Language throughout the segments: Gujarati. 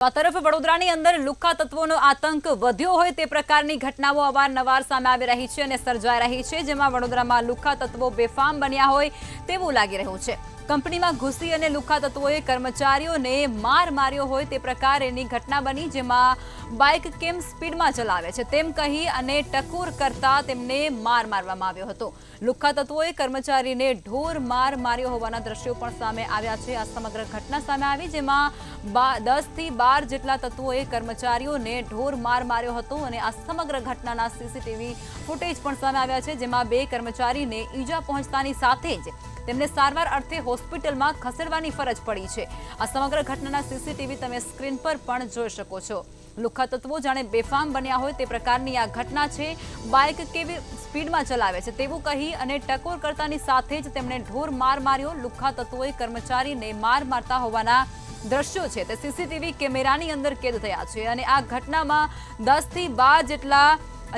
આ તરફ વડોદરાની અંદર લુખ્ખા તત્વોનો આતંક વધ્યો હોય તે પ્રકારની ઘટનાઓ અવારનવાર સામે આવી રહી છે અને સર્જાઈ રહી છે, જેમાં વડોદરામાં લુખ્ખા તત્વો બેફામ બન્યા હોય તેવું લાગી રહ્યું છે। કંપનીમાં ઘૂસી અને લુખ્ખા તત્વોએ કર્મચારીઓને માર માર્યો હોય તે પ્રકારની ઘટના બની, જેમાં બાઇક કેમ સ્પીડમાં ચલાવે છે તેમ કહી અને ટકોર કરતા તેમને માર મારવામાં આવ્યો હતો। લુખ્ખા તત્વોએ કર્મચારીને ઢોર માર માર્યો હોવાના દ્રશ્યો પણ સામે આવ્યા છે। આ સમગ્ર ઘટના સામે આવી, જેમાં 10 થી 12 જેટલા તત્વોએ કર્મચારીઓને ઢોર માર માર્યો હતો અને આ સમગ્ર ઘટનાના સીસીટીવી ફૂટેજ પણ સામે આવ્યા છે, જેમાં 2 કર્મચારીને ઈજા પહોંચતાની સાથે જ તેમને સારવાર અર્થે હોસ્પિટલમાં ખસેડવાની ફરજ પડી છે। આ સમગ્ર ઘટનાના સીસીટીવી તમે સ્ક્રીન પર પણ જોઈ શકો છો। લુખ્ખા તત્વો જાણે બેફામ બન્યા હોય તે પ્રકારની આ ઘટના છે। બાઇક કેવી સ્પીડમાં ચલાવે છે તેવું કહી અને ટકોર કરતાની સાથે જ તેમણે ઢોર માર માર્યો। લુખ્ખા તત્વોએ કર્મચારીને માર મારતા હોવાના દ્રશ્યો છે તે સીસીટીવી કેમેરાની અંદર કેદ થયા છે અને આ ઘટનામાં 10 થી 12 જેટલા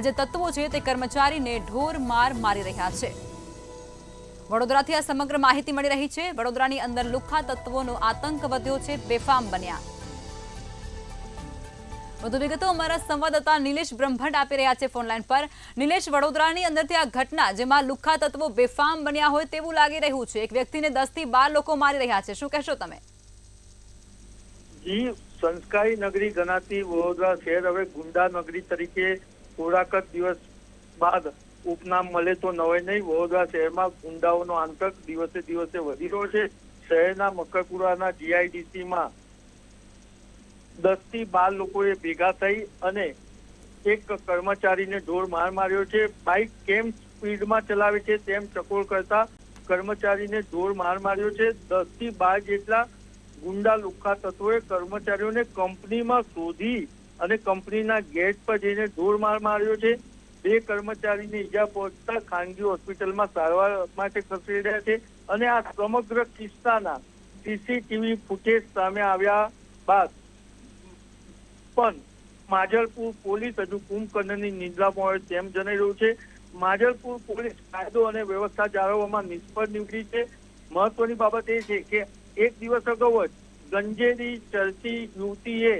જે તત્વો છે તે કર્મચારીને ઢોર માર મારી રહ્યા છે। વડોદરાથી આ સમગ્ર માહિતી મળી રહી છે। વડોદરાની અંદર લુખ્ખા તત્વોનો આતંક વધ્યો છે, બેફામ બન્યા। વધુ વિગતો અમારા સંવાદદાતા નિલેશ બ્રહ્મભટ્ટ આપી રહ્યા છે ફોનલાઈન પર। નિલેશ, વડોદરાની અંદરથી આ ઘટના જેમાં લુખ્ખા તત્વો બેફામ બન્યા હોય તેવું લાગી રહ્યું છે, એક વ્યક્તિને 10 થી 12 લોકો મારી રહ્યા છે, શું કહેશો તમે? જી, સંસ્કારી નગરી ગણાતી વડોદરા શહેર હવે ગુંડા નગરી તરીકે થોડાક જ દિવસ બાદ ઉપનામ મળે તો નવાઈ નહીં। વડોદરા શહેરમાં ગુંડાઓનો આતંક દિવસે દિવસે વધી રહ્યો છે। શહેરના મકરપુરાના જીઆઈડીસીમાં 10 થી 12 લોકોએ ભેગા થઈ અને એક કર્મચારીને ઢોર માર માર્યો છે। બાઇક કેમ સ્પીડમાં ચલાવે છે તેમ ટકોર કરતા કર્મચારીને ઢોર માર માર્યો છે। 10 થી 12 જેટલા ગુંડા લુખ્ખા તત્વોએ કર્મચારીઓને કંપનીમાં શોધી અને કંપનીના ગેટ પર જઈને ઢોર માર માર્યો છે। 2 કર્મચારીને ઈજા પહોંચતા ખાનગી હોસ્પિટલમાં સારવાર માટે ખસેડ્યા છે અને આ સમગ્ર કિસ્સાના સીસીટીવી ફૂટેજ સામે આવ્યા બાદ પણ માજલપુર પોલીસ હજુ કુંભકર્ણની નિંદ્રામાં હોય તેમ જણાઈ રહ્યું છે। માજલપુર પોલીસ કાયદો અને વ્યવસ્થા જાળવવામાં નિષ્ફળ નીવડી છે। મહત્વની બાબત એ છે કે એક દિવસ અગાઉ જ ગંજેરી ચરતી યુવતીએ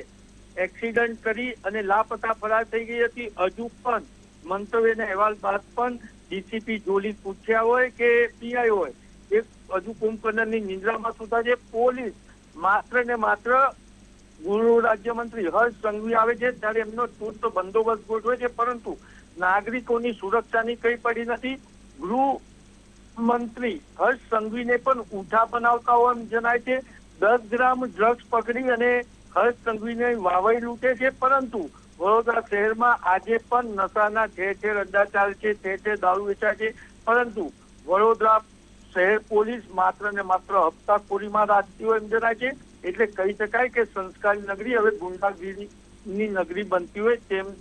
એક્સિડન્ટ કરી અને લાપતા ફરાર થઈ ગઈ હતી। હજુ પણ મંતવ્યના અહેવાલ બાદ પણ ડીસીપી જોલી પૂછ્યા હોય કે પીઆઈ હોય, એ હજુ કુંભકર્ણની નિંદ્રામાં સુધા છે। પોલીસ માત્ર ને માત્ર ગૃહ રાજ્યમંત્રી હર્ષ સંઘવી આવે છે ત્યારે એમનો ચુસ્ત બંદોબસ્ત ગોઠવે છે, પરંતુ નાગરિકોની સુરક્ષાની કઈ પડી નથી। ગૃહ મંત્રી હર્ષ સંઘવીને પણ ઉઠા બનાવતા હોવાનું જણાય છે। 10 ગ્રામ ડ્રગ્સ પકડી અને હર્ષ સંઘવીને વાવઈ લૂંટે છે, પરંતુ વડોદરા શહેરમાં આજે પણ નશાના ઠેર ઠેર અડ્ડા ચાલે છે, ઠેર ઠેર દારૂ વેચાય છે, પરંતુ વડોદરા શહેર પોલીસ માત્ર ને માત્ર હપ્તાખોરીમાં રાખતી હોય એમ જણાય છે। એટલે કહી શકાય કે સંસ્કારી નગરી હવે ગુંડાગીરીની નગરી બનતી હોય તેમ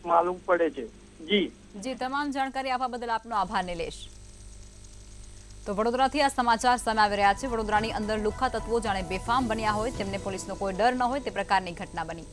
માલુમ પડે છે। જી, તમામ જાણકારી આપવા બદલ આપનો આભાર નિલેશ। તો વડોદરાથી આ સમાચાર સામે આવી રહ્યા છે। વડોદરાની અંદર લુખ્ખા તત્વો જાણે બેફામ બન્યા હોય, તેમને પોલીસનો કોઈ ડર ન હોય તે પ્રકારની ઘટના બની।